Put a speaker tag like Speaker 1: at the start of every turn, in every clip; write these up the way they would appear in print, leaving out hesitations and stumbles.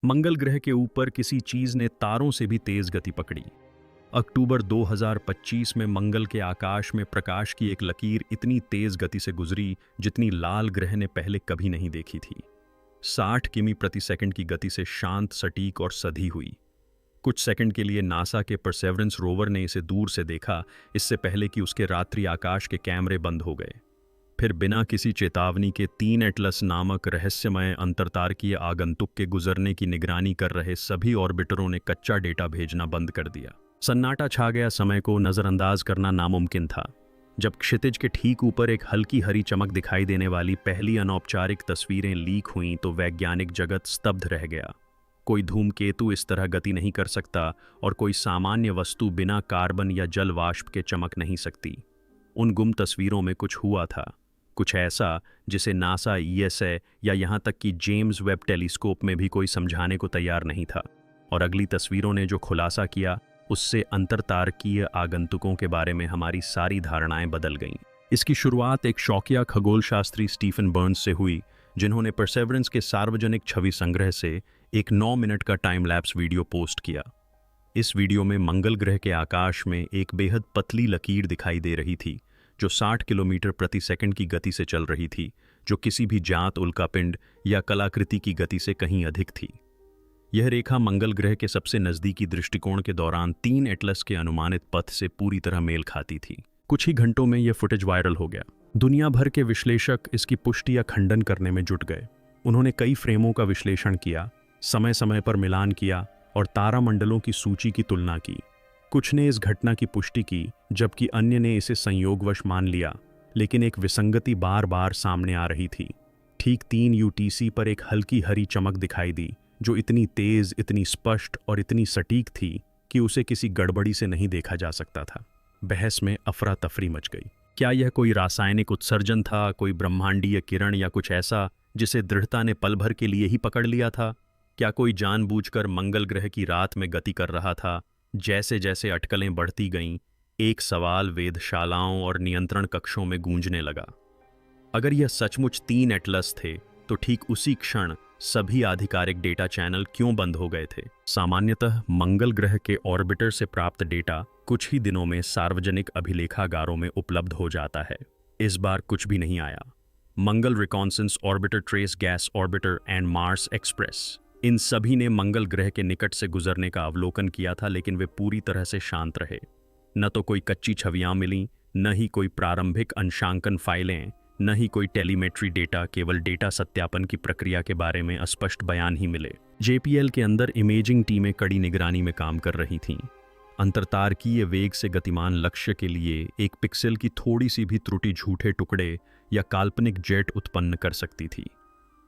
Speaker 1: मंगल ग्रह के ऊपर किसी चीज ने तारों से भी तेज गति पकड़ी। अक्टूबर 2025 में मंगल के आकाश में प्रकाश की एक लकीर इतनी तेज गति से गुजरी जितनी लाल ग्रह ने पहले कभी नहीं देखी थी। 60 किमी प्रति सेकंड की गति से शांत, सटीक और सधी हुई। कुछ सेकंड के लिए नासा के परसेवरेंस रोवर ने इसे दूर से देखा, इससे पहले कि उसके रात्रि आकाश के कैमरे बंद हो गए। फिर बिना किसी चेतावनी के 3 एटलस नामक रहस्यमय अंतरतारकीय आगंतुक के गुजरने की निगरानी कर रहे सभी ऑर्बिटरों ने कच्चा डेटा भेजना बंद कर दिया। सन्नाटा छा गया, समय को नजरअंदाज करना नामुमकिन था। जब क्षितिज के ठीक ऊपर एक हल्की हरी चमक दिखाई देने वाली पहली अनौपचारिक तस्वीरें लीक हुईं तो वैज्ञानिक जगत स्तब्ध रह गया। कोई धूमकेतु इस तरह गति नहीं कर सकता और कोई सामान्य वस्तु बिना कार्बन या जल वाष्प के चमक नहीं सकती। उन गुम तस्वीरों में कुछ हुआ था, कुछ ऐसा जिसे नासा, ईएसए या यहाँ तक कि जेम्स वेब टेलीस्कोप में भी कोई समझाने को तैयार नहीं था। और अगली तस्वीरों ने जो खुलासा किया, उससे अंतरतारकीय आगंतुकों के बारे में हमारी सारी धारणाएं बदल गईं। इसकी शुरुआत एक शौकिया खगोलशास्त्री स्टीफन बर्न्स से हुई, जिन्होंने परसेवरेंस के सार्वजनिक छवि संग्रह से एक 9 मिनट का टाइम लैप्स वीडियो पोस्ट किया। इस वीडियो में मंगल ग्रह के आकाश में एक बेहद पतली लकीर दिखाई दे रही थी, जो 60 किलोमीटर प्रति सेकंड की गति से चल रही थी, जो किसी भी जात उल्कापिंड या कलाकृति की गति से कहीं अधिक थी। यह रेखा मंगल ग्रह के सबसे नज़दीकी दृष्टिकोण के दौरान 3 एटलस के अनुमानित पथ से पूरी तरह मेल खाती थी। कुछ ही घंटों में यह फुटेज वायरल हो गया। दुनिया भर के विश्लेषक इसकी पुष्टि या खंडन करने में जुट गए। उन्होंने कई फ्रेमों का विश्लेषण किया, समय समय पर मिलान किया और तारामंडलों की सूची की तुलना की। कुछ ने इस घटना की पुष्टि की, जबकि अन्य ने इसे संयोगवश मान लिया, लेकिन एक विसंगति बार बार सामने आ रही थी। ठीक 3 यूटीसी पर एक हल्की हरी चमक दिखाई दी, जो इतनी तेज, इतनी स्पष्ट और इतनी सटीक थी कि उसे किसी गड़बड़ी से नहीं देखा जा सकता था। बहस में अफरा तफरी मच गई। क्या यह कोई रासायनिक उत्सर्जन था, कोई ब्रह्मांडीय किरण या कुछ ऐसा जिसे दृढ़ता ने पल भर के लिए ही पकड़ लिया था? क्या कोई जानबूझकर मंगल ग्रह की रात में गति कर रहा था? जैसे जैसे अटकलें बढ़ती गईं, एक सवाल वेधशालाओं और नियंत्रण कक्षों में गूंजने लगा। अगर यह सचमुच 3 एटलस थे, तो ठीक उसी क्षण सभी आधिकारिक डेटा चैनल क्यों बंद हो गए थे? सामान्यतः मंगल ग्रह के ऑर्बिटर से प्राप्त डेटा कुछ ही दिनों में सार्वजनिक अभिलेखागारों में उपलब्ध हो जाता है। इस बार कुछ भी नहीं आया। मंगल reconnaissance orbiter, trace gas orbiter and Mars Express, इन सभी ने मंगल ग्रह के निकट से गुजरने का अवलोकन किया था, लेकिन वे पूरी तरह से शांत रहे। न तो कोई कच्ची छवियां मिलीं, न ही कोई प्रारंभिक अंशांकन फाइलें, न ही कोई टेलीमेट्री डेटा। केवल डेटा सत्यापन की प्रक्रिया के बारे में अस्पष्ट बयान ही मिले। जेपीएल के अंदर इमेजिंग टीमें कड़ी निगरानी में काम कर रही थीं। अंतरतारकीय वेग से गतिमान लक्ष्य के लिए एक पिक्सेल की थोड़ी सी भी त्रुटि झूठे टुकड़े या काल्पनिक जेट उत्पन्न कर सकती थी।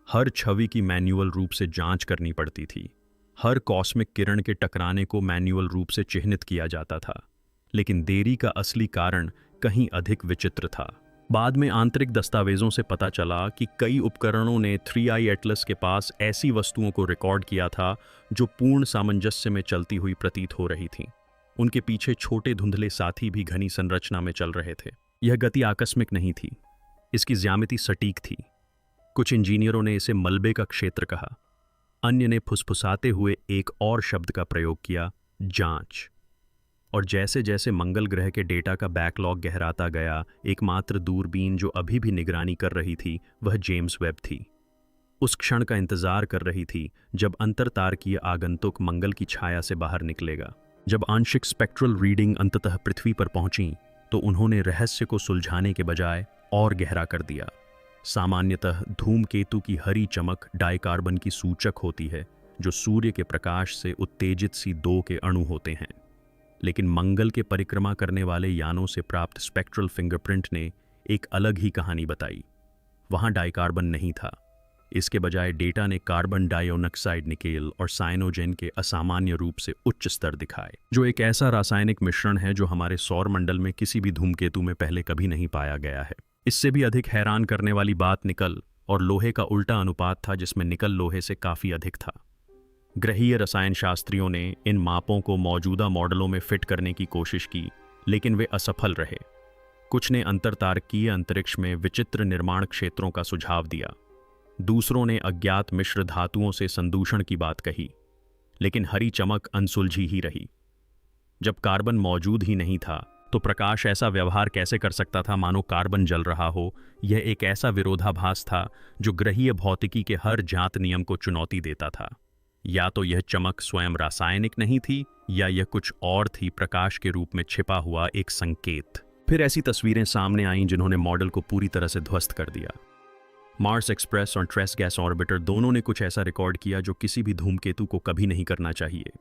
Speaker 1: हर छवि की मैन्युअल रूप से जांच करनी पड़ती थी। हर कॉस्मिक किरण के टकराने को मैन्युअल रूप से चिह्नित किया जाता था। लेकिन देरी का असली कारण कहीं अधिक विचित्र था। बाद में आंतरिक दस्तावेजों से पता चला कि कई उपकरणों ने 3i एटलस के पास ऐसी वस्तुओं को रिकॉर्ड किया था जो पूर्ण सामंजस्य में चलती हुई प्रतीत हो रही थीं। उनके पीछे छोटे धुंधले साथी भी घनी संरचना में चल रहे थे। यह गति आकस्मिक नहीं थी, इसकी ज्यामिति सटीक थी। कुछ इंजीनियरों ने इसे मलबे का क्षेत्र कहा, अन्य ने फुसफुसाते हुए एक और शब्द का प्रयोग किया, जांच। और जैसे जैसे मंगल ग्रह के डेटा का बैकलॉग गहराता गया, एकमात्र दूरबीन जो अभी भी निगरानी कर रही थी वह जेम्स वेब थी। उस क्षण का इंतजार कर रही थी जब अंतरतारकीय आगंतुक मंगल की छाया से बाहर निकलेगा। जब आंशिक स्पेक्ट्रल रीडिंग अंततः पृथ्वी पर पहुंची, तो उन्होंने रहस्य को सुलझाने के बजाय और गहरा कर दिया। सामान्यतः धूमकेतु की हरी चमक डाइकार्बन की सूचक होती है, जो सूर्य के प्रकाश से उत्तेजित C2 के अणु होते हैं। लेकिन मंगल के परिक्रमा करने वाले यानों से प्राप्त स्पेक्ट्रल फिंगरप्रिंट ने एक अलग ही कहानी बताई। वहां डाइकार्बन नहीं था। इसके बजाय डेटा ने कार्बन डाइऑक्साइड, निकेल और साइनोजेन के असामान्य रूप से उच्च स्तर दिखाए, जो एक ऐसा रासायनिक मिश्रण है जो हमारे सौर मंडल में किसी भी धूमकेतु में पहले कभी नहीं पाया गया है। इससे भी अधिक हैरान करने वाली बात निकल और लोहे का उल्टा अनुपात था, जिसमें निकल लोहे से काफी अधिक था। ग्रहीय रसायन शास्त्रियों ने इन मापों को मौजूदा मॉडलों में फिट करने की कोशिश की, लेकिन वे असफल रहे। कुछ ने अंतरतारकीय अंतरिक्ष में विचित्र निर्माण क्षेत्रों का सुझाव दिया। दूसरों ने अज्ञात मिश्र धातुओं से संदूषण की बात कही, लेकिन हरी चमक अनसुलझी ही रही। जब कार्बन मौजूद ही नहीं था तो प्रकाश ऐसा व्यवहार कैसे कर सकता था मानो कार्बन जल रहा हो। यह एक ऐसा विरोधाभास था जो ग्रहीय भौतिकी के हर ज्ञात नियम को चुनौती देता था। या तो यह चमक स्वयं रासायनिक नहीं थी, या यह कुछ और थी, प्रकाश के रूप में छिपा हुआ एक संकेत। फिर ऐसी तस्वीरें सामने आईं जिन्होंने मॉडल को पूरी तरह से ध्वस्त कर दिया। मार्स एक्सप्रेस और ट्रेस गैस ऑर्बिटर दोनों ने कुछ ऐसा रिकॉर्ड किया जो किसी भी धूमकेतु को कभी नहीं करना चाहिए।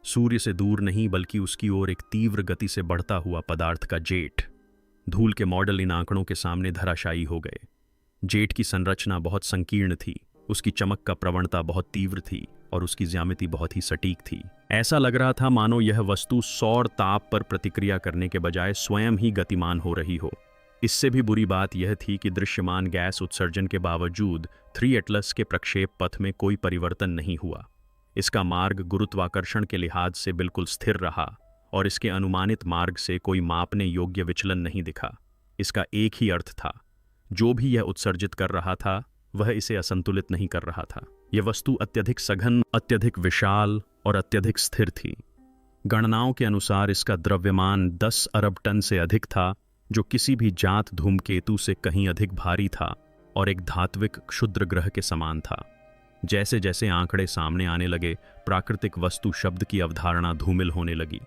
Speaker 1: सूर्य से दूर नहीं बल्कि उसकी ओर एक तीव्र गति से बढ़ता हुआ पदार्थ का जेट। धूल के मॉडल इन आंकड़ों के सामने धराशायी हो गए। जेट की संरचना बहुत संकीर्ण थी, उसकी चमक का प्रवणता बहुत तीव्र थी और उसकी ज्यामिति बहुत ही सटीक थी। ऐसा लग रहा था मानो यह वस्तु सौर ताप पर प्रतिक्रिया करने के बजाय स्वयं ही गतिमान हो रही हो। इससे भी बुरी बात यह थी कि दृश्यमान गैस उत्सर्जन के बावजूद 3 एटलस के प्रक्षेप पथ में कोई परिवर्तन नहीं हुआ। इसका मार्ग गुरुत्वाकर्षण के लिहाज से बिल्कुल स्थिर रहा और इसके अनुमानित मार्ग से कोई मापने योग्य विचलन नहीं दिखा। इसका एक ही अर्थ था, जो भी यह उत्सर्जित कर रहा था वह इसे असंतुलित नहीं कर रहा था। यह वस्तु अत्यधिक सघन, अत्यधिक विशाल और अत्यधिक स्थिर थी। गणनाओं के अनुसार इसका द्रव्यमान 10 अरब टन से अधिक था, जो किसी भी जात धूमकेतु से कहीं अधिक भारी था और एक धात्विक क्षुद्र ग्रह के समान था। जैसे जैसे आंकड़े सामने आने लगे, प्राकृतिक वस्तु शब्द की अवधारणा धूमिल होने लगी।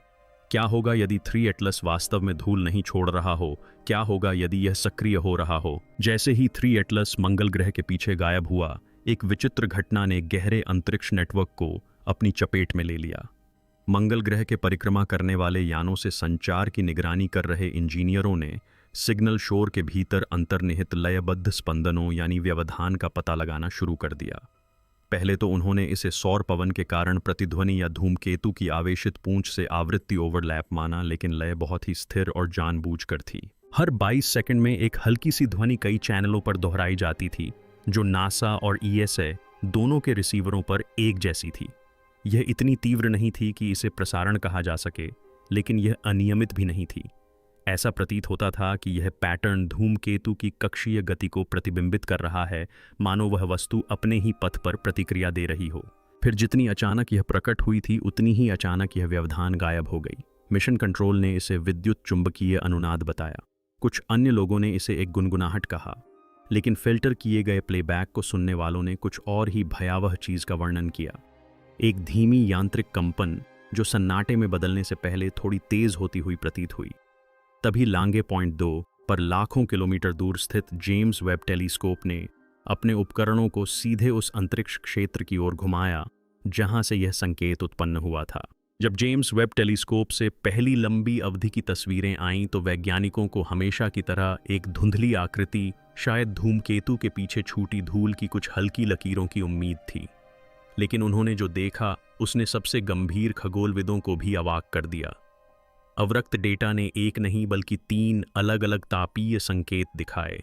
Speaker 1: क्या होगा यदि 3 एटलस वास्तव में धूल नहीं छोड़ रहा हो? क्या होगा यदि यह सक्रिय हो रहा हो? जैसे ही 3 एटलस मंगल ग्रह के पीछे गायब हुआ, एक विचित्र घटना ने गहरे अंतरिक्ष नेटवर्क को अपनी चपेट में ले लिया। मंगल ग्रह के परिक्रमा करने वाले यानों से संचार की निगरानी कर रहे इंजीनियरों ने सिग्नल शोर के भीतर अंतर्निहित लयबद्ध स्पंदनों यानी व्यवधान का पता लगाना शुरू कर दिया। पहले तो उन्होंने इसे सौर पवन के कारण प्रतिध्वनि या धूमकेतु की आवेशित पूंछ से आवृत्ति ओवरलैप माना, लेकिन लय बहुत ही स्थिर और जानबूझकर थी। हर 22 सेकंड में एक हल्की सी ध्वनि कई चैनलों पर दोहराई जाती थी, जो नासा और ईएसए दोनों के रिसीवरों पर एक जैसी थी। यह इतनी तीव्र नहीं थी कि इसे प्रसारण कहा जा सके, लेकिन यह अनियमित भी नहीं थी। ऐसा प्रतीत होता था कि यह पैटर्न धूमकेतु की कक्षीय गति को प्रतिबिंबित कर रहा है, मानो वह वस्तु अपने ही पथ पर प्रतिक्रिया दे रही हो। फिर जितनी अचानक यह प्रकट हुई थी, उतनी ही अचानक यह व्यवधान गायब हो गई। मिशन कंट्रोल ने इसे विद्युत चुंबकीय अनुनाद बताया। कुछ अन्य लोगों ने इसे एक गुनगुनाहट कहा, लेकिन फिल्टर किए गए प्लेबैक को सुनने वालों ने कुछ और ही भयावह चीज का वर्णन किया। एक धीमी यांत्रिक कंपन जो सन्नाटे में बदलने से पहले थोड़ी तेज होती हुई प्रतीत हुई। तभी लांगे पॉइंट 2 पर लाखों किलोमीटर दूर स्थित जेम्स वेब टेलीस्कोप ने अपने उपकरणों को सीधे उस अंतरिक्ष क्षेत्र की ओर घुमाया जहां से यह संकेत उत्पन्न हुआ था। जब जेम्स वेब टेलीस्कोप से पहली लंबी अवधि की तस्वीरें आईं तो वैज्ञानिकों को हमेशा की तरह एक धुंधली आकृति, शायद धूमकेतु के पीछे छूटी धूल की कुछ हल्की लकीरों की उम्मीद थी। लेकिन उन्होंने जो देखा उसने सबसे गंभीर खगोलविदों को भी अवाक कर दिया। अवरक्त डेटा ने एक नहीं बल्कि 3 अलग अलग तापीय संकेत दिखाए।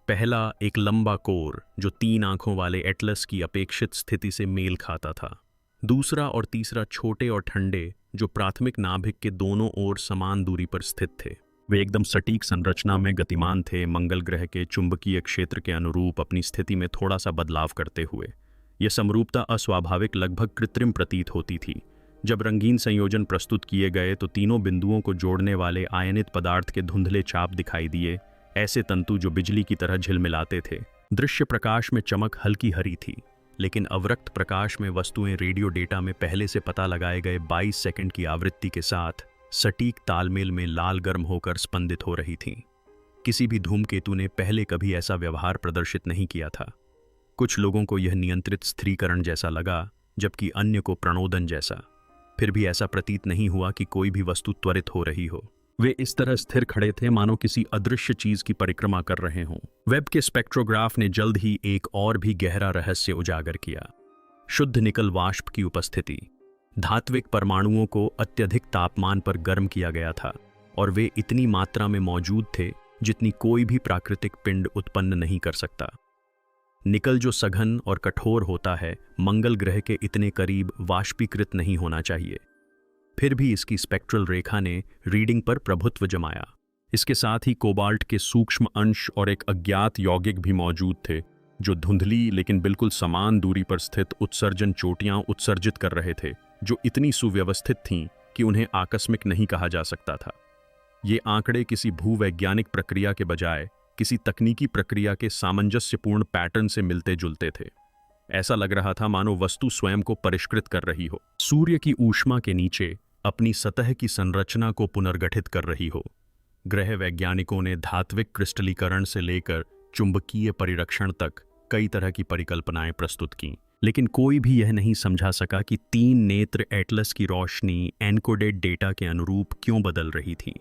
Speaker 1: पहला, एक लंबा कोर जो 3 आंखों वाले एटलस की अपेक्षित स्थिति से मेल खाता था। दूसरा और तीसरा छोटे और ठंडे जो प्राथमिक नाभिक के दोनों ओर समान दूरी पर स्थित थे। वे एकदम सटीक संरचना में गतिमान थे, मंगल ग्रह के चुंबकीय क्षेत्र के अनुरूप अपनी स्थिति में थोड़ा सा बदलाव करते हुए। यह समरूपता अस्वाभाविक, लगभग कृत्रिम प्रतीत होती थी। जब रंगीन संयोजन प्रस्तुत किए गए तो तीनों बिंदुओं को जोड़ने वाले आयनित पदार्थ के धुंधले चाप दिखाई दिए, ऐसे तंतु जो बिजली की तरह झिलमिलाते थे। दृश्य प्रकाश में चमक हल्की हरी थी, लेकिन अवरक्त प्रकाश में वस्तुएं रेडियो डेटा में पहले से पता लगाए गए 22 सेकंड की आवृत्ति के साथ सटीक तालमेल में लाल गर्म होकर स्पंदित हो रही थीं। किसी भी धूमकेतु ने पहले कभी ऐसा व्यवहार प्रदर्शित नहीं किया था। कुछ लोगों को यह नियंत्रित स्थिरीकरण जैसा लगा, जबकि अन्य को प्रणोदन जैसा। फिर भी ऐसा प्रतीत नहीं हुआ कि कोई भी वस्तु त्वरित हो रही हो। वे इस तरह स्थिर खड़े थे मानो किसी अदृश्य चीज की परिक्रमा कर रहे हों। वेब के स्पेक्ट्रोग्राफ ने जल्द ही एक और भी गहरा रहस्य उजागर किया। शुद्ध निकल वाष्प की उपस्थिति। धात्विक परमाणुओं को अत्यधिक तापमान पर गर्म किया गया था और वे इतनी मात्रा में मौजूद थे जितनी कोई भी प्राकृतिक पिंड उत्पन्न नहीं कर सकता। निकल जो सघन और कठोर होता है, मंगल ग्रह के इतने करीब वाष्पीकृत नहीं होना चाहिए। फिर भी इसकी स्पेक्ट्रल रेखा ने रीडिंग पर प्रभुत्व जमाया। इसके साथ ही कोबाल्ट के सूक्ष्म अंश और एक अज्ञात यौगिक भी मौजूद थे जो धुंधली लेकिन बिल्कुल समान दूरी पर स्थित उत्सर्जन चोटियां उत्सर्जित कर रहे थे, जो इतनी सुव्यवस्थित थीं कि उन्हें आकस्मिक नहीं कहा जा सकता था। ये आंकड़े किसी भूवैज्ञानिक प्रक्रिया के बजाय किसी तकनीकी प्रक्रिया के सामंजस्यपूर्ण पैटर्न से मिलते जुलते थे। ऐसा लग रहा था मानो वस्तु स्वयं को परिष्कृत कर रही हो, सूर्य की ऊष्मा के नीचे अपनी सतह की संरचना को पुनर्गठित कर रही हो। ग्रह वैज्ञानिकों ने धात्विक क्रिस्टलीकरण से लेकर चुंबकीय परिरक्षण तक कई तरह की परिकल्पनाएं प्रस्तुत कीं, लेकिन कोई भी यह नहीं समझा सका कि 3 नेत्र एटलस की रोशनी एन्कोडेड डेटा के अनुरूप क्यों बदल रही थी।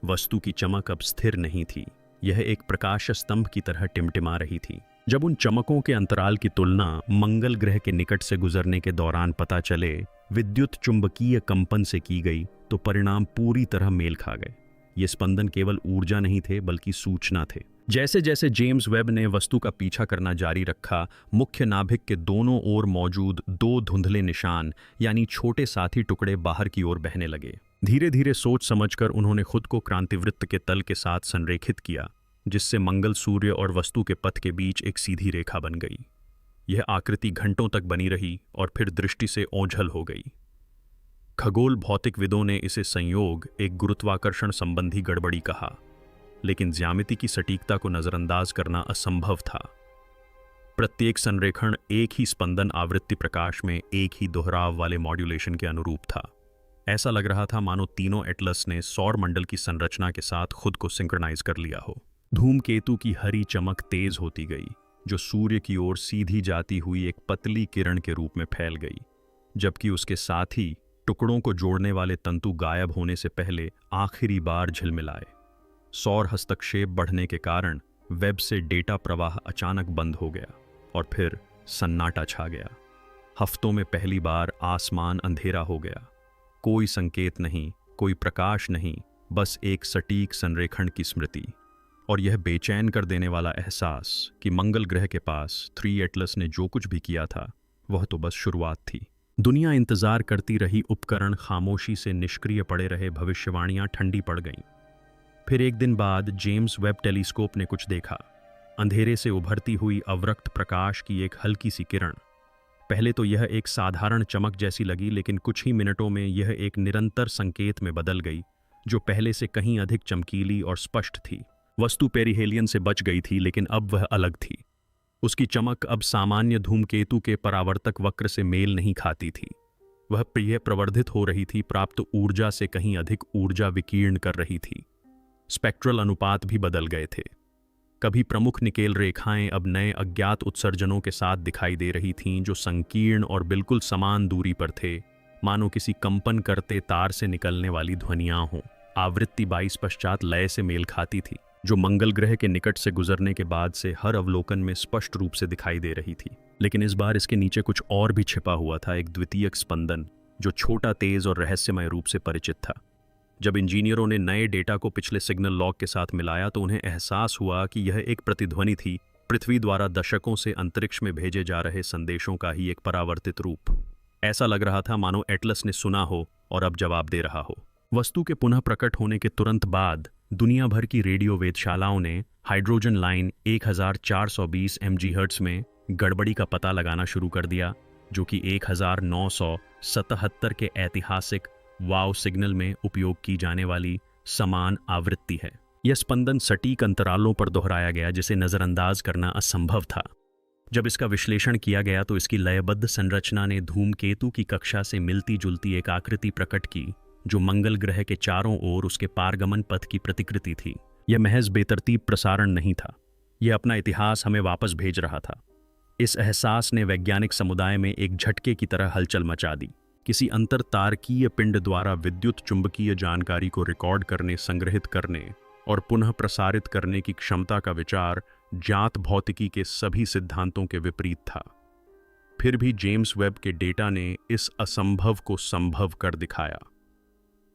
Speaker 1: वस्तु की चमक अब स्थिर नहीं थी, यह एक प्रकाश स्तंभ की तरह टिमटिमा रही थी। जब उन चमकों के अंतराल की तुलना मंगल ग्रह के निकट से गुजरने के दौरान पता चले विद्युत चुंबकीय कंपन से की गई, तो परिणाम पूरी तरह मेल खा गए। ये स्पंदन केवल ऊर्जा नहीं थे बल्कि सूचना थे। जैसे जैसे जेम्स वेब ने वस्तु का पीछा करना जारी रखा, मुख्य नाभिक के दोनों ओर मौजूद 2 धुंधले निशान यानी छोटे साथी टुकड़े बाहर की ओर बहने लगे। धीरे धीरे सोच समझकर उन्होंने खुद को क्रांतिवृत्त के तल के साथ संरेखित किया, जिससे मंगल सूर्य और वस्तु के पथ के बीच एक सीधी रेखा बन गई। यह आकृति घंटों तक बनी रही और फिर दृष्टि से ओझल हो गई। खगोल भौतिकविदों ने इसे संयोग, एक गुरुत्वाकर्षण संबंधी गड़बड़ी कहा, लेकिन ज्यामिति की सटीकता को नजरअंदाज करना असंभव था। प्रत्येक संरेखण एक ही स्पंदन आवृत्ति प्रकाश में एक ही दोहराव वाले मॉड्यूलेशन के अनुरूप था। ऐसा लग रहा था मानो तीनों एटलस ने सौर मंडल की संरचना के साथ खुद को सिंक्रोनाइज कर लिया हो। धूमकेतु की हरी चमक तेज होती गई, जो सूर्य की ओर सीधी जाती हुई एक पतली किरण के रूप में फैल गई, जबकि उसके साथ ही टुकड़ों को जोड़ने वाले तंतु गायब होने से पहले आखिरी बार झिलमिलाए। सौर हस्तक्षेप बढ़ने के कारण वेब से डेटा प्रवाह अचानक बंद हो गया और फिर सन्नाटा छा गया। हफ्तों में पहली बार आसमान अंधेरा हो गया। कोई संकेत नहीं, कोई प्रकाश नहीं, बस एक सटीक संरेखण की स्मृति और यह बेचैन कर देने वाला एहसास कि मंगल ग्रह के पास 3 एटलस ने जो कुछ भी किया था वह तो बस शुरुआत थी। दुनिया इंतजार करती रही, उपकरण खामोशी से निष्क्रिय पड़े रहे, भविष्यवाणियां ठंडी पड़ गईं। फिर एक दिन बाद जेम्स वेब टेलीस्कोप ने कुछ देखा। अंधेरे से उभरती हुई अवरक्त प्रकाश की एक हल्की सी किरण। पहले तो यह एक साधारण चमक जैसी लगी, लेकिन कुछ ही मिनटों में यह एक निरंतर संकेत में बदल गई, जो पहले से कहीं अधिक चमकीली और स्पष्ट थी। वस्तु पेरिहेलियन से बच गई थी, लेकिन अब वह अलग थी। उसकी चमक अब सामान्य धूमकेतु के परावर्तक वक्र से मेल नहीं खाती थी। वह प्रिय प्रवर्धित हो रही थी, प्राप्त ऊर्जा से कहीं अधिक ऊर्जा विकीर्ण कर रही थी। स्पेक्ट्रल अनुपात भी बदल गए थे। कभी प्रमुख निकेल रेखाएं अब नए अज्ञात उत्सर्जनों के साथ दिखाई दे रही थीं, जो संकीर्ण और बिल्कुल समान दूरी पर थे, मानो किसी कंपन करते तार से निकलने वाली ध्वनियां हों। आवृत्ति 22 पश्चात लय से मेल खाती थी, जो मंगल ग्रह के निकट से गुजरने के बाद से हर अवलोकन में स्पष्ट रूप से दिखाई दे रही थी। लेकिन इस बार इसके नीचे कुछ और भी छिपा हुआ था, एक द्वितीयक स्पंदन जो छोटा, तेज और रहस्यमय रूप से परिचित था। जब इंजीनियरों ने नए डेटा को पिछले सिग्नल लॉग के साथ मिलाया, तो उन्हें एहसास हुआ कि यह एक प्रतिध्वनि थी, पृथ्वी द्वारा दशकों से अंतरिक्ष में भेजे जा रहे संदेशों का ही एक परावर्तित रूप। ऐसा लग रहा था मानो एटलस ने सुना हो और अब जवाब दे रहा हो। वस्तु के पुनः प्रकट होने के तुरंत बाद दुनिया भर की रेडियो वेधशालाओं ने हाइड्रोजन लाइन 1420 MGHz में गड़बड़ी का पता लगाना शुरू कर दिया, जो कि 1977 के ऐतिहासिक वाव सिग्नल में उपयोग की जाने वाली समान आवृत्ति है। यह स्पंदन सटीक अंतरालों पर दोहराया गया, जिसे नजरअंदाज करना असंभव था। जब इसका विश्लेषण किया गया तो इसकी लयबद्ध संरचना ने धूमकेतु की कक्षा से मिलती जुलती एक आकृति प्रकट की, जो मंगल ग्रह के चारों ओर उसके पारगमन पथ की प्रतिकृति थी। यह महज बेतरतीब प्रसारण नहीं था, यह अपना इतिहास हमें वापस भेज रहा था। इस एहसास ने वैज्ञानिक समुदाय में एक झटके की तरह हलचल मचा दी। किसी अंतरतारकीय पिंड द्वारा विद्युत चुंबकीय जानकारी को रिकॉर्ड करने, संग्रहित करने और पुनः प्रसारित करने की क्षमता का विचार ज्ञात भौतिकी के सभी सिद्धांतों के विपरीत था। फिर भी जेम्स वेब के डेटा ने इस असंभव को संभव कर दिखाया।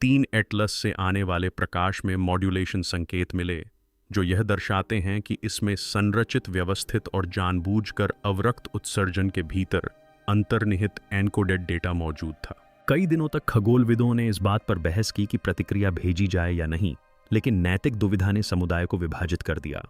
Speaker 1: 3 एटलस से आने वाले प्रकाश में मॉड्यूलेशन संकेत मिले, जो यह दर्शाते हैं कि इसमें संरचित, व्यवस्थित और जानबूझकर अवरक्त उत्सर्जन के भीतर अंतर्निहित एन्कोडेड डेटा मौजूद था। कई दिनों तक खगोलविदों ने इस बात पर बहस की कि प्रतिक्रिया भेजी जाए या नहीं, लेकिन नैतिक दुविधा ने समुदाय को विभाजित कर दिया।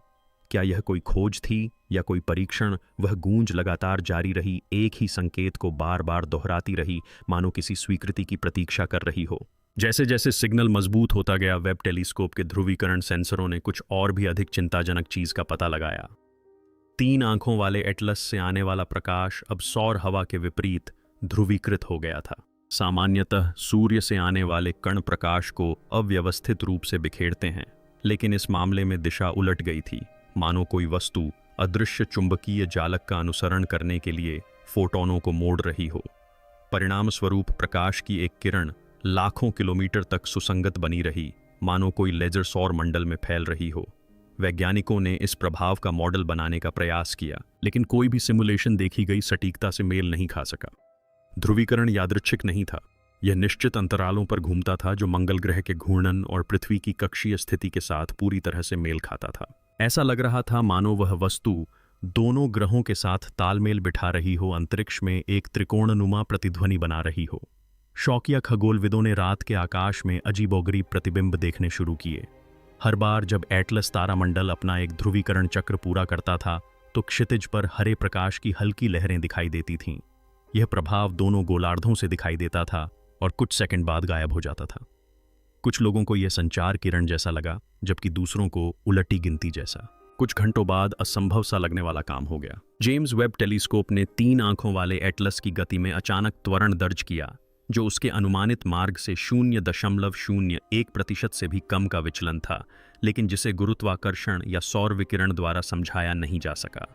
Speaker 1: क्या यह कोई खोज थी या कोई परीक्षण? वह गूंज लगातार जारी रही, एक ही संकेत को बार बार दोहराती रही, मानो किसी स्वीकृति की प्रतीक्षा कर रही हो। जैसे जैसे सिग्नल मजबूत होता गया, वेब टेलीस्कोप के ध्रुवीकरण सेंसरों ने कुछ और भी अधिक चिंताजनक चीज का पता लगाया। 3 आंखों वाले एटलस से आने वाला प्रकाश अब सौर हवा के विपरीत ध्रुवीकृत हो गया था। सामान्यतः सूर्य से आने वाले कण प्रकाश को अव्यवस्थित रूप से बिखेरते हैं, लेकिन इस मामले में दिशा उलट गई थी, मानो कोई वस्तु अदृश्य चुंबकीय जालक का अनुसरण करने के लिए फोटोनों को मोड़ रही हो। परिणाम स्वरूप प्रकाश की एक किरण लाखों किलोमीटर तक सुसंगत बनी रही, मानो कोई लेजर सौर मंडल में फैल रही हो। वैज्ञानिकों ने इस प्रभाव का मॉडल बनाने का प्रयास किया, लेकिन कोई भी सिमुलेशन देखी गई सटीकता से मेल नहीं खा सका। ध्रुवीकरण यादृच्छिक नहीं था, यह निश्चित अंतरालों पर घूमता था, जो मंगल ग्रह के घूर्णन और पृथ्वी की कक्षीय स्थिति के साथ पूरी तरह से मेल खाता था। ऐसा लग रहा था मानो वह वस्तु दोनों ग्रहों के साथ तालमेल बिठा रही हो, अंतरिक्ष में एक त्रिकोणनुमा प्रतिध्वनि बना रही हो। शौकिया खगोलविदों ने रात के आकाश में अजीबोगरीब प्रतिबिंब देखने शुरू किए। हर बार जब एटलस तारामंडल अपना एक ध्रुवीकरण चक्र पूरा करता था, तो क्षितिज पर हरे प्रकाश की हल्की लहरें दिखाई देती थीं। यह प्रभाव दोनों गोलार्धों से दिखाई देता था और कुछ सेकंड बाद गायब हो जाता था। कुछ लोगों को यह संचार किरण जैसा लगा, जबकि दूसरों को उलटी गिनती जैसा। कुछ घंटों बाद असंभव सा लगने वाला काम हो गया। जेम्स वेब टेलीस्कोप ने 3 आंखों वाले एटलस की गति में अचानक त्वरण दर्ज किया, जो उसके अनुमानित मार्ग से 0.01% से भी कम का विचलन था, लेकिन जिसे गुरुत्वाकर्षण या सौर विकिरण द्वारा समझाया नहीं जा सका।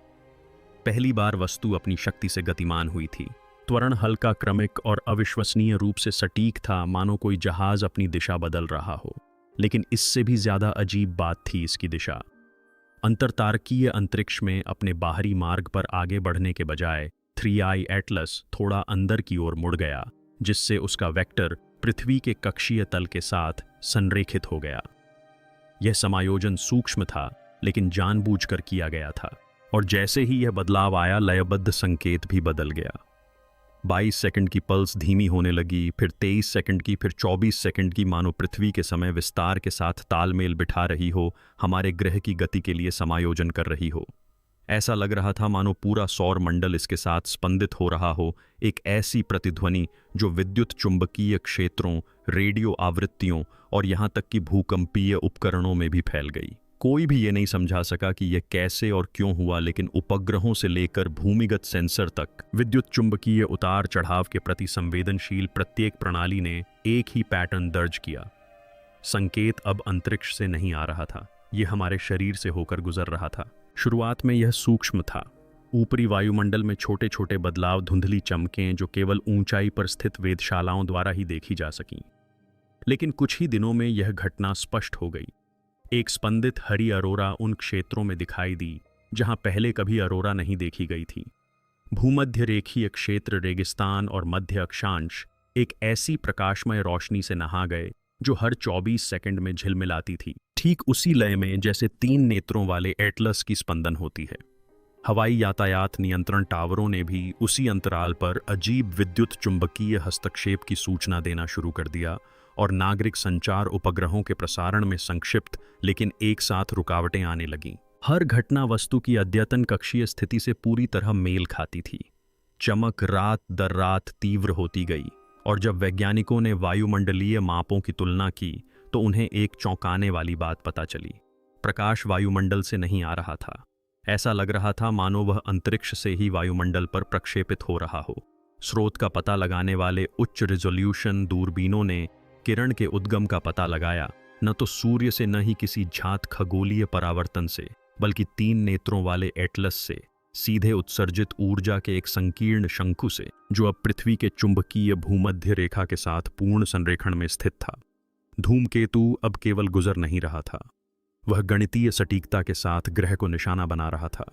Speaker 1: पहली बार वस्तु अपनी शक्ति से गतिमान हुई थी। त्वरण हल्का, क्रमिक और अविश्वसनीय रूप से सटीक था, मानो कोई जहाज अपनी दिशा बदल रहा हो। लेकिन इससे भी ज्यादा अजीब बात थी इसकी दिशा। अंतरतारकीय अंतरिक्ष में अपने बाहरी मार्ग पर आगे बढ़ने के बजाय 3i एटलस थोड़ा अंदर की ओर मुड़ गया, जिससे उसका वेक्टर पृथ्वी के कक्षीय तल के साथ संरेखित हो गया। यह समायोजन सूक्ष्म था, लेकिन जानबूझकर किया गया था, और जैसे ही यह बदलाव आया, लयबद्ध संकेत भी बदल गया। 22 सेकंड की पल्स धीमी होने लगी, फिर 23 सेकंड की, फिर 24 सेकंड की, मानो पृथ्वी के समय विस्तार के साथ तालमेल बिठा रही हो, हमारे ग्रह की गति के लिए समायोजन कर रही हो। ऐसा लग रहा था मानो पूरा सौर मंडल इसके साथ स्पंदित हो रहा हो, एक ऐसी प्रतिध्वनि जो विद्युत चुंबकीय क्षेत्रों, रेडियो आवृत्तियों और यहाँ तक कि भूकंपीय उपकरणों में भी फैल गई। कोई भी ये नहीं समझा सका कि यह कैसे और क्यों हुआ, लेकिन उपग्रहों से लेकर भूमिगत सेंसर तक विद्युत चुंबकीय उतार चढ़ाव के प्रति संवेदनशील प्रत्येक प्रणाली ने एक ही पैटर्न दर्ज किया। संकेत अब अंतरिक्ष से नहीं आ रहा था, यह हमारे शरीर से होकर गुजर रहा था। शुरुआत में यह सूक्ष्म था। ऊपरी वायुमंडल में छोटे छोटे बदलाव, धुंधली चमकें जो केवल ऊंचाई पर स्थित वेधशालाओं द्वारा ही देखी जा सकीं। लेकिन कुछ ही दिनों में यह घटना स्पष्ट हो गई। एक स्पंदित हरी अरोरा उन क्षेत्रों में दिखाई दी जहां पहले कभी अरोरा नहीं देखी गई थी। भूमध्य रेखीय क्षेत्र, रेगिस्तान और मध्य अक्षांश एक ऐसी प्रकाशमय रोशनी से नहा गए जो हर 24 सेकंड में झिलमिलाती थी, ठीक उसी लय में जैसे 3 नेत्रों वाले एटलस की स्पंदन होती है। हवाई यातायात नियंत्रण टावरों ने भी उसी अंतराल पर अजीब विद्युत चुंबकीय हस्तक्षेप की सूचना देना शुरू कर दिया, और नागरिक संचार उपग्रहों के प्रसारण में संक्षिप्त लेकिन एक साथ रुकावटें आने लगीं। हर घटना वस्तु की अद्यतन कक्षीय स्थिति से पूरी तरह मेल खाती थी। चमक रात दर रात तीव्र होती गई, और जब वैज्ञानिकों ने वायुमंडलीय मापों की तुलना की तो उन्हें एक चौंकाने वाली बात पता चली। प्रकाश वायुमंडल से नहीं आ रहा था। ऐसा लग रहा था मानो वह अंतरिक्ष से ही वायुमंडल पर प्रक्षेपित हो रहा हो। स्रोत का पता लगाने वाले उच्च रिजोल्यूशन दूरबीनों ने किरण के उद्गम का पता लगाया, न तो सूर्य से न ही किसी ज्ञात खगोलीय परावर्तन से, बल्कि 3 नेत्रों वाले एटलस से, सीधे उत्सर्जित ऊर्जा के एक संकीर्ण शंकु से, जो अब पृथ्वी के चुंबकीय भूमध्य रेखा के साथ पूर्ण संरेखण में स्थित था। धूमकेतु अब केवल गुजर नहीं रहा था, वह गणितीय सटीकता के साथ ग्रह को निशाना बना रहा था।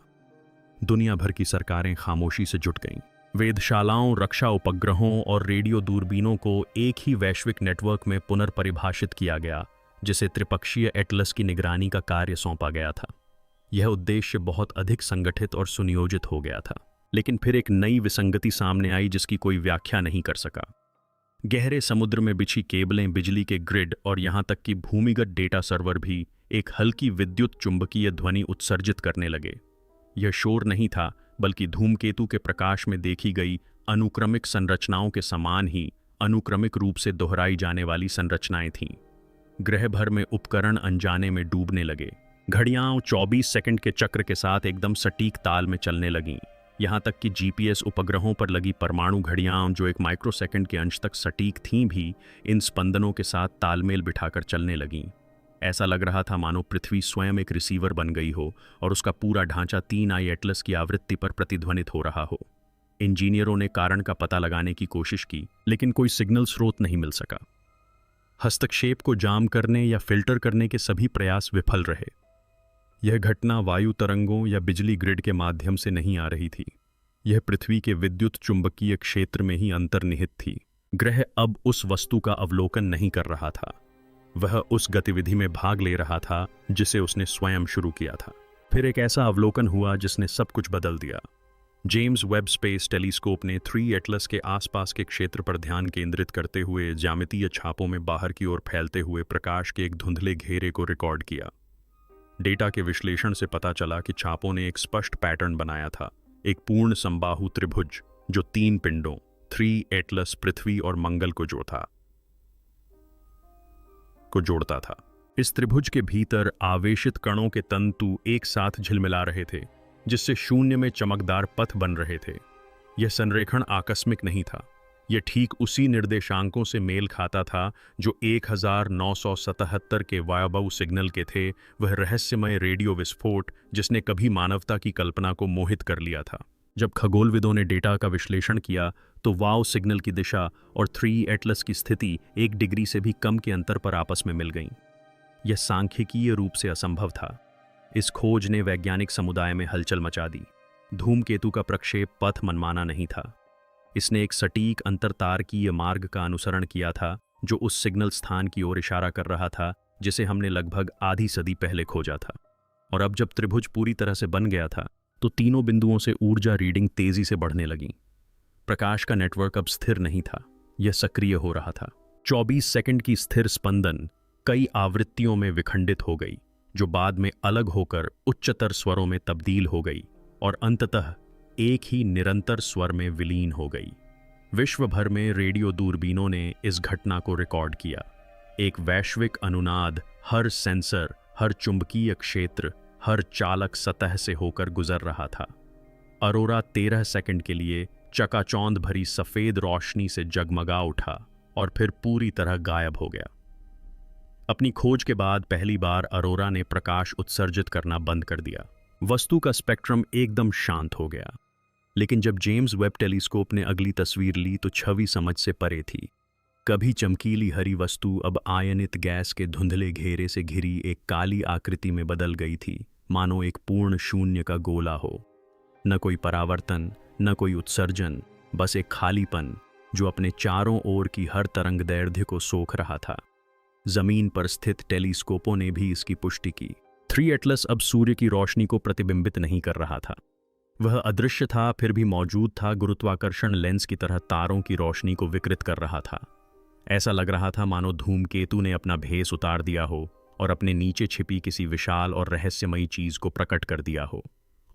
Speaker 1: दुनिया भर की सरकारें खामोशी से जुट गईं। वेधशालाओं, रक्षा उपग्रहों और रेडियो दूरबीनों को एक ही वैश्विक नेटवर्क में पुनर्परिभाषित किया गया, जिसे त्रिपक्षीय एटलस की निगरानी का कार्य सौंपा गया था। यह उद्देश्य बहुत अधिक संगठित और सुनियोजित हो गया था, लेकिन फिर एक नई विसंगति सामने आई जिसकी कोई व्याख्या नहीं कर सका। गहरे समुद्र में बिछी केबलें, बिजली के ग्रिड और यहाँ तक कि भूमिगत डेटा सर्वर भी एक हल्की विद्युत चुंबकीय ध्वनि उत्सर्जित करने लगे। यह शोर नहीं था, बल्कि धूमकेतु के प्रकाश में देखी गई अनुक्रमिक संरचनाओं के समान ही अनुक्रमिक रूप से दोहराई जाने वाली संरचनाएं थीं। ग्रह भर में उपकरण अनजाने में डूबने लगे। घड़ियां 24 सेकंड के चक्र के साथ एकदम सटीक ताल में चलने लगीं। यहां तक कि जीपीएस उपग्रहों पर लगी परमाणु घड़ियां, जो एक माइक्रोसेकंड के अंश तक सटीक थीं, भी इन स्पंदनों के साथ तालमेल बिठाकर चलने लगीं। ऐसा लग रहा था मानो पृथ्वी स्वयं एक रिसीवर बन गई हो और उसका पूरा ढांचा 3i एटलस की आवृत्ति पर प्रतिध्वनित हो रहा हो। इंजीनियरों ने कारण का पता लगाने की कोशिश की, लेकिन कोई सिग्नल स्रोत नहीं मिल सका। हस्तक्षेप को जाम करने या फिल्टर करने के सभी प्रयास विफल रहे। यह घटना वायु तरंगों या बिजली ग्रिड के माध्यम से नहीं आ रही थी। यह पृथ्वी के विद्युत चुंबकीय क्षेत्र में ही अंतर्निहित थी। ग्रह अब उस वस्तु का अवलोकन नहीं कर रहा था, वह उस गतिविधि में भाग ले रहा था जिसे उसने स्वयं शुरू किया था। फिर एक ऐसा अवलोकन हुआ जिसने सब कुछ बदल दिया। जेम्स वेब स्पेस टेलीस्कोप ने 3 एटलस के आसपास के क्षेत्र पर ध्यान केंद्रित करते हुए ज्यामितीय छापों में बाहर की ओर फैलते हुए प्रकाश के एक धुंधले घेरे को रिकॉर्ड किया। डेटा के विश्लेषण से पता चला कि छापों ने एक स्पष्ट पैटर्न बनाया था, एक पूर्ण समबाहु त्रिभुज जो 3 पिंडों 3 एटलस, पृथ्वी और मंगल को जोड़ता था। इस त्रिभुज के भीतर आवेशित कणों के तंतु एक साथ झिलमिला रहे थे, जिससे शून्य में चमकदार पथ बन रहे थे। यह संरेखण आकस्मिक नहीं था, यह ठीक उसी निर्देशांकों से मेल खाता था जो 1977 के वायबू सिग्नल के थे, वह रहस्यमय रेडियो विस्फोट जिसने कभी मानवता की कल्पना को मोहित कर लिया था। जब खगोलविदों ने डेटा का विश्लेषण किया तो वाव सिग्नल की दिशा और 3 एटलस की स्थिति 1 डिग्री से भी कम के अंतर पर आपस में मिल गईं। यह सांख्यिकीय रूप से असंभव था। इस खोज ने वैज्ञानिक समुदाय में हलचल मचा दी। धूमकेतु का प्रक्षेप पथ मनमाना नहीं था, इसने एक सटीक अंतरतारकीय मार्ग का अनुसरण किया था जो उस सिग्नल स्थान की ओर इशारा कर रहा था जिसे हमने लगभग आधी सदी पहले खोजा था। और अब जब त्रिभुज पूरी तरह से बन गया था तो तीनों बिंदुओं से ऊर्जा रीडिंग तेजी से बढ़ने लगी। प्रकाश का नेटवर्क अब स्थिर नहीं था, यह सक्रिय हो रहा था। 24 सेकंड की स्थिर स्पंदन कई आवृत्तियों में विखंडित हो गई, जो बाद में अलग होकर उच्चतर स्वरों में तब्दील हो गई और अंततः एक ही निरंतर स्वर में विलीन हो गई। विश्व भर में रेडियो दूरबीनों ने इस घटना को रिकॉर्ड किया। एक वैश्विक अनुनाद हर सेंसर, हर चुंबकीय क्षेत्र, हर चालक सतह से होकर गुजर रहा था। अरोरा 13 सेकंड के लिए चकाचौंध भरी सफेद रोशनी से जगमगा उठा और फिर पूरी तरह गायब हो गया। अपनी खोज के बाद पहली बार अरोरा ने प्रकाश उत्सर्जित करना बंद कर दिया। वस्तु का स्पेक्ट्रम एकदम शांत हो गया। लेकिन जब जेम्स वेब टेलीस्कोप ने अगली तस्वीर ली तो छवि समझ से परे थी। कभी चमकीली हरी वस्तु अब आयनित गैस के धुंधले घेरे से घिरी एक काली आकृति में बदल गई थी, मानो एक पूर्ण शून्य का गोला हो। न कोई परावर्तन, न कोई उत्सर्जन, बस एक खालीपन जो अपने चारों ओर की हर तरंगदैर्ध्य को सोख रहा था। जमीन पर स्थित टेलीस्कोपों ने भी इसकी पुष्टि की। 3 एटलस अब सूर्य की रोशनी को प्रतिबिंबित नहीं कर रहा था। वह अदृश्य था, फिर भी मौजूद था, गुरुत्वाकर्षण लेंस की तरह तारों की रोशनी को विकृत कर रहा था। ऐसा लग रहा था मानो धूमकेतु ने अपना भेस उतार दिया हो और अपने नीचे छिपी किसी विशाल और रहस्यमयी चीज को प्रकट कर दिया हो।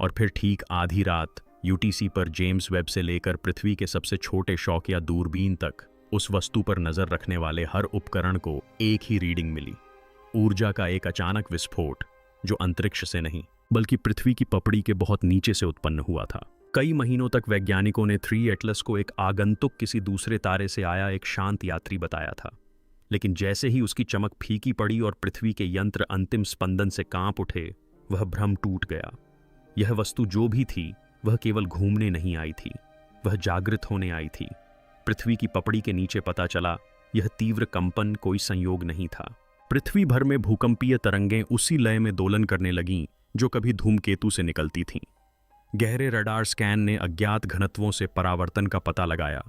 Speaker 1: और फिर ठीक आधी रात यूटीसी पर जेम्स वेब से लेकर पृथ्वी के सबसे छोटे शौकिया दूरबीन तक उस वस्तु पर नजर रखने वाले हर उपकरण को एक ही रीडिंग मिली। ऊर्जा का एक अचानक विस्फोट जो अंतरिक्ष से नहीं बल्कि पृथ्वी की पपड़ी के बहुत नीचे से उत्पन्न हुआ था। कई महीनों तक वैज्ञानिकों ने 3 एटलस को एक आगंतुक किसी दूसरे तारे से आया एक शांत यात्री बताया था। लेकिन जैसे ही उसकी चमक फीकी पड़ी और पृथ्वी के यंत्र अंतिम स्पंदन से कांप उठे, वह भ्रम टूट गया। यह वस्तु जो भी थी वह केवल घूमने नहीं आई थी, वह जागृत होने आई थी। पृथ्वी की पपड़ी के नीचे पता चला यह तीव्र कंपन कोई संयोग नहीं था। पृथ्वी भर में भूकंपीय तरंगें उसी लय में दोलन करने लगीं जो कभी धूमकेतु से निकलती थीं। गहरे रडार स्कैन ने अज्ञात घनत्वों से परावर्तन का पता लगाया।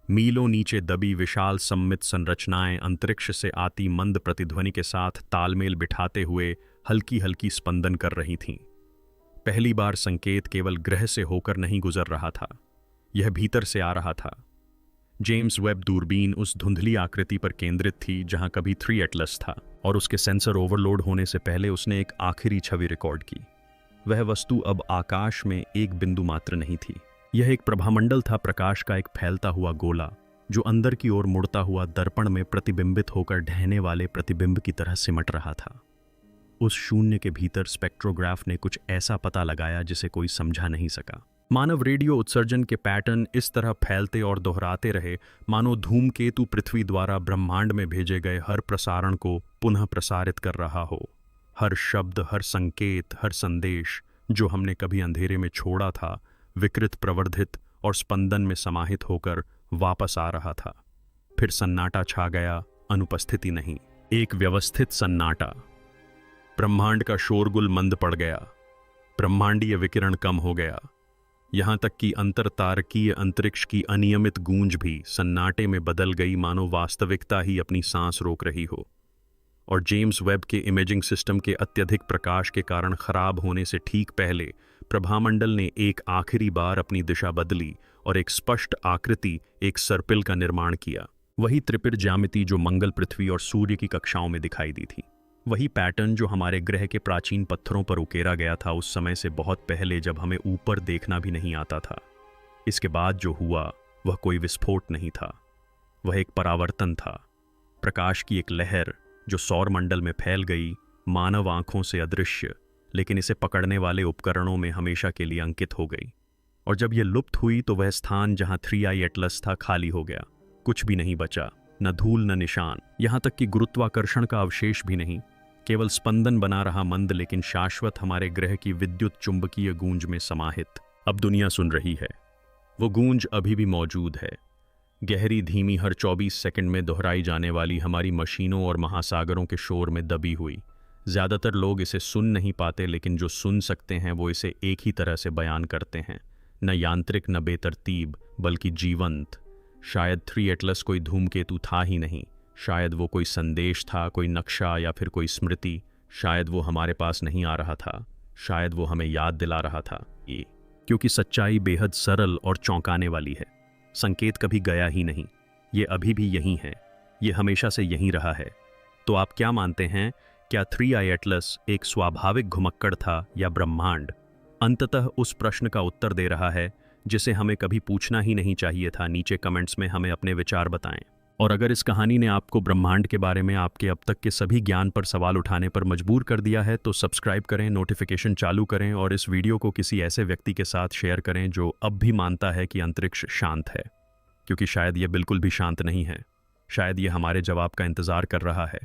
Speaker 1: मीलों नीचे दबी विशाल सममित संरचनाएं अंतरिक्ष से आती मंद प्रतिध्वनि के साथ तालमेल बिठाते हुए हल्की हल्की स्पंदन कर रही थीं। पहली बार संकेत केवल ग्रह से होकर नहीं गुजर रहा था, यह भीतर से आ रहा था। जेम्स वेब दूरबीन उस धुंधली आकृति पर केंद्रित थी जहां कभी 3 एटलस था। और उसके सेंसर ओवरलोड होने से पहले उसने एक आखिरी छवि रिकॉर्ड की। वह वस्तु अब आकाश में एक बिंदु मात्र नहीं थी। यह एक प्रभामंडल था, प्रकाश का एक फैलता हुआ गोला जो अंदर की ओर मुड़ता हुआ दर्पण में प्रतिबिंबित होकर ढहने वाले प्रतिबिंब की तरह सिमट रहा था। उस शून्य के भीतर स्पेक्ट्रोग्राफ ने कुछ ऐसा पता लगाया जिसे कोई समझा नहीं सका। मानव रेडियो उत्सर्जन के पैटर्न इस तरह फैलते और दोहराते रहे मानो धूमकेतु पृथ्वी द्वारा ब्रह्मांड में भेजे गए हर प्रसारण को पुनः प्रसारित कर रहा हो। हर शब्द, हर संकेत, हर संदेश जो हमने कभी अंधेरे में छोड़ा था, विकृत, प्रवर्धित और स्पंदन में समाहित होकर वापस आ रहा था। फिर सन्नाटा छा गया, अनुपस्थिति नहीं, एक व्यवस्थित सन्नाटा। ब्रह्मांड का शोरगुल मंद पड़ गया, ब्रह्मांडीय विकिरण कम हो गया, यहां तक कि अंतरतारकीय अंतरिक्ष की अनियमित गूंज भी सन्नाटे में बदल गई, मानो वास्तविकता ही अपनी सांस रोक रही हो। और जेम्स वेब के इमेजिंग सिस्टम के अत्यधिक प्रकाश के कारण खराब होने से ठीक पहले प्रभामंडल ने एक आखिरी बार अपनी दिशा बदली और एक स्पष्ट आकृति, एक सर्पिल का निर्माण किया। वही त्रिपिर ज्यामिति जो मंगल, पृथ्वी और सूर्य की कक्षाओं में दिखाई दी थी। वही पैटर्न जो हमारे ग्रह के प्राचीन पत्थरों पर उकेरा गया था उस समय से बहुत पहले, जब हमें ऊपर देखना भी नहीं आता था। इसके बाद जो हुआ वह कोई विस्फोट नहीं था, वह एक परावर्तन था, प्रकाश की एक लहर जो सौरमंडल में फैल गई, मानव आंखों से अदृश्य, लेकिन इसे पकड़ने वाले उपकरणों में हमेशा के लिए अंकित हो गई। और जब यह लुप्त हुई तो वह स्थान जहां 3i एटलस था खाली हो गया। कुछ भी नहीं बचा, न धूल न निशान, यहां तक कि गुरुत्वाकर्षण का अवशेष भी नहीं। केवल स्पंदन बना रहा, मंद लेकिन शाश्वत, हमारे ग्रह की विद्युत चुंबकीय गूंज में समाहित। अब दुनिया सुन रही है, वो गूंज अभी भी मौजूद है, गहरी, धीमी, हर 24 सेकंड में दोहराई जाने वाली, हमारी मशीनों और महासागरों के शोर में दबी हुई। ज़्यादातर लोग इसे सुन नहीं पाते, लेकिन जो सुन सकते हैं वो इसे एक ही तरह से बयान करते हैं, न यांत्रिक न बेतरतीब बल्कि जीवंत। शायद 3 एटलस कोई धूमकेतु था ही नहीं, शायद वो कोई संदेश था, कोई नक्शा या फिर कोई स्मृति। शायद वो हमारे पास नहीं आ रहा था, शायद वो हमें याद दिला रहा था ये, क्योंकि सच्चाई बेहद सरल और चौंकाने वाली है। संकेत कभी गया ही नहीं, ये अभी भी यहीं है, ये हमेशा से यहीं रहा है। तो आप क्या मानते हैं, क्या 3i एटलस एक स्वाभाविक घुमक्कड़ था या ब्रह्मांड अंततः उस प्रश्न का उत्तर दे रहा है जिसे हमें कभी पूछना ही नहीं चाहिए था? नीचे कमेंट्स में हमें अपने विचार बताएं। और अगर इस कहानी ने आपको ब्रह्मांड के बारे में आपके अब तक के सभी ज्ञान पर सवाल उठाने पर मजबूर कर दिया है तो सब्सक्राइब करें, नोटिफिकेशन चालू करें और इस वीडियो को किसी ऐसे व्यक्ति के साथ शेयर करें जो अब भी मानता है कि अंतरिक्ष शांत है, क्योंकि शायद ये बिल्कुल भी शांत नहीं है, शायद ये हमारे जवाब का इंतजार कर रहा है।